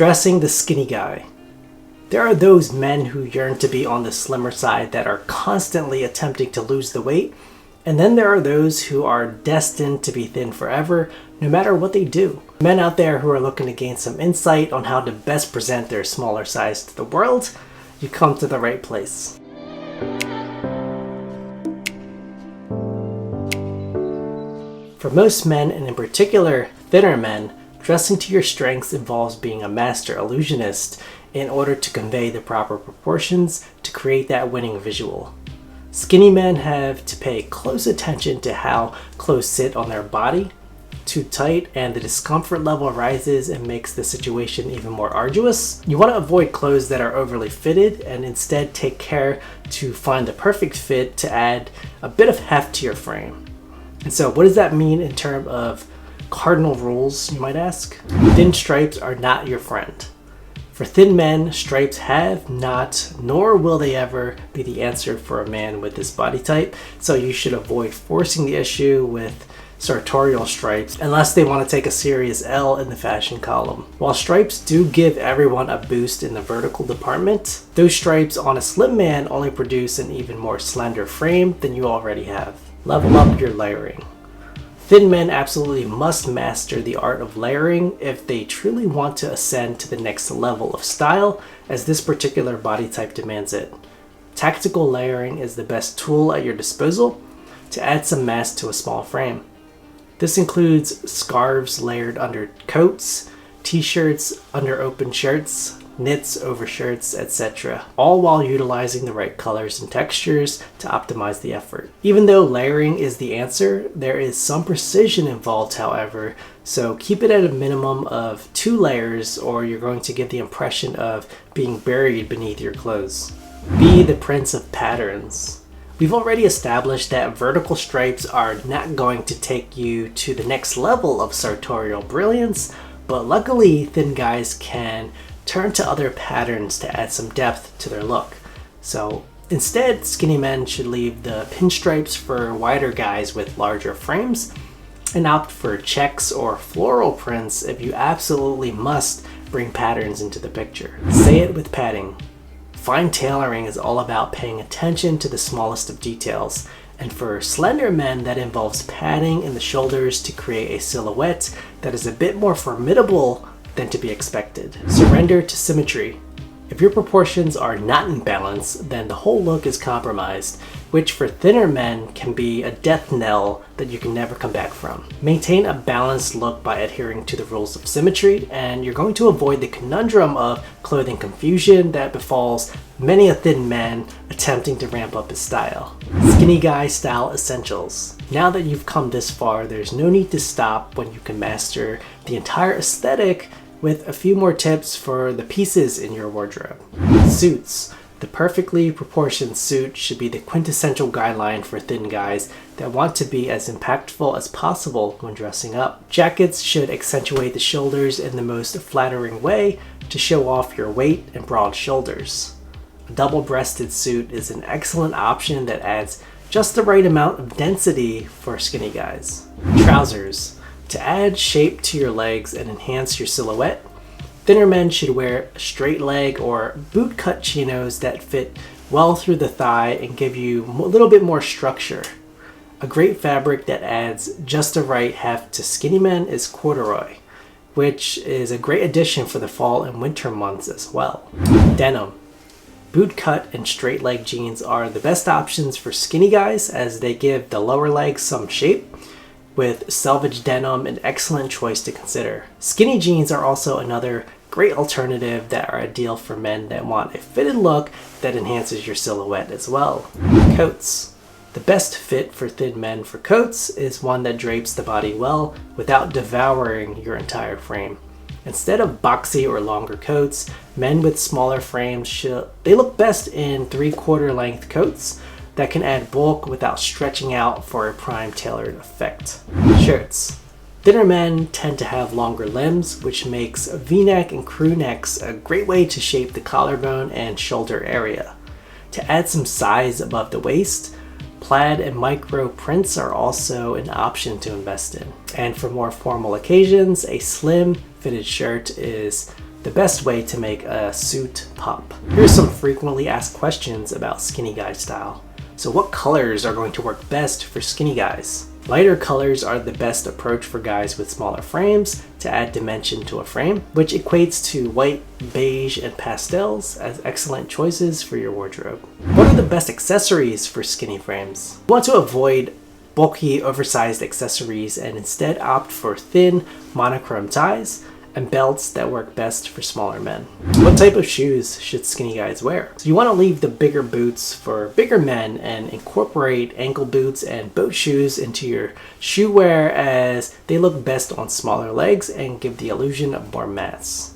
Dressing the skinny guy. There are those men who yearn to be on the slimmer side that are constantly attempting to lose the weight, and then there are those who are destined to be thin forever, no matter what they do. Men out there who are looking to gain some insight on how to best present their smaller size to the world, you come to the right place. For most men, and in particular thinner men, dressing to your strengths involves being a master illusionist in order to convey the proper proportions to create that winning visual. Skinny men have to pay close attention to how clothes sit on their body. Too tight and the discomfort level rises and makes the situation even more arduous. You want to avoid clothes that are overly fitted and instead take care to find the perfect fit to add a bit of heft to your frame. And so what does that mean in terms of cardinal rules, you might ask? Thin stripes are not your friend. For thin men, stripes have not, nor will they ever be the answer for a man with this body type, so you should avoid forcing the issue with sartorial stripes unless they want to take a serious L in the fashion column. While stripes do give everyone a boost in the vertical department, those stripes on a slim man only produce an even more slender frame than you already have. Level up your layering. Thin men absolutely must master the art of layering if they truly want to ascend to the next level of style, as this particular body type demands it. Tactical layering is the best tool at your disposal to add some mass to a small frame. This includes scarves layered under coats, t-shirts under open shirts, knits over shirts, etc., all while utilizing the right colors and textures to optimize the effort. Even though layering is the answer, there is some precision involved, however, so keep it at a minimum of 2 layers or you're going to give the impression of being buried beneath your clothes. Be the prince of patterns. We've already established that vertical stripes are not going to take you to the next level of sartorial brilliance, but luckily thin guys can turn to other patterns to add some depth to their look. So instead, skinny men should leave the pinstripes for wider guys with larger frames and opt for checks or floral prints if you absolutely must bring patterns into the picture. Say it with padding. Fine tailoring is all about paying attention to the smallest of details, and for slender men that involves padding in the shoulders to create a silhouette that is a bit more formidable than to be expected. Surrender to symmetry. If your proportions are not in balance, then the whole look is compromised, which for thinner men can be a death knell that you can never come back from. Maintain a balanced look by adhering to the rules of symmetry, and you're going to avoid the conundrum of clothing confusion that befalls many a thin man attempting to ramp up his style. Skinny guy style essentials. Now that you've come this far, there's no need to stop when you can master the entire aesthetic with a few more tips for the pieces in your wardrobe. Suits. The perfectly proportioned suit should be the quintessential guideline for thin guys that want to be as impactful as possible when dressing up. Jackets should accentuate the shoulders in the most flattering way to show off your weight and broad shoulders. A double-breasted suit is an excellent option that adds just the right amount of density for skinny guys. Trousers. To add shape to your legs and enhance your silhouette, thinner men should wear straight leg or boot-cut chinos that fit well through the thigh and give you a little bit more structure. A great fabric that adds just the right heft to skinny men is corduroy, which is a great addition for the fall and winter months as well. Denim. Boot-cut and straight leg jeans are the best options for skinny guys as they give the lower legs some shape, with selvage denim an excellent choice to consider. Skinny jeans are also another great alternative that are ideal for men that want a fitted look that enhances your silhouette as well. Coats. The best fit for thin men for coats is one that drapes the body well without devouring your entire frame. Instead of boxy or longer coats, men with smaller frames they look best in 3/4 length coats that can add bulk without stretching out for a prime tailored effect. Shirts. Thinner men tend to have longer limbs, which makes V-neck and crew necks a great way to shape the collarbone and shoulder area. To add some size above the waist, plaid and micro prints are also an option to invest in. And for more formal occasions, a slim fitted shirt is the best way to make a suit pop. Here's some frequently asked questions about skinny guy style. So what colors are going to work best for skinny guys? Lighter colors are the best approach for guys with smaller frames to add dimension to a frame, which equates to white, beige, and pastels as excellent choices for your wardrobe. What are the best accessories for skinny frames? You want to avoid bulky, oversized accessories and instead opt for thin, monochrome ties and belts that work best for smaller men. What type of shoes should skinny guys wear? So you want to leave the bigger boots for bigger men and incorporate ankle boots and boat shoes into your shoe wear as they look best on smaller legs and give the illusion of more mass.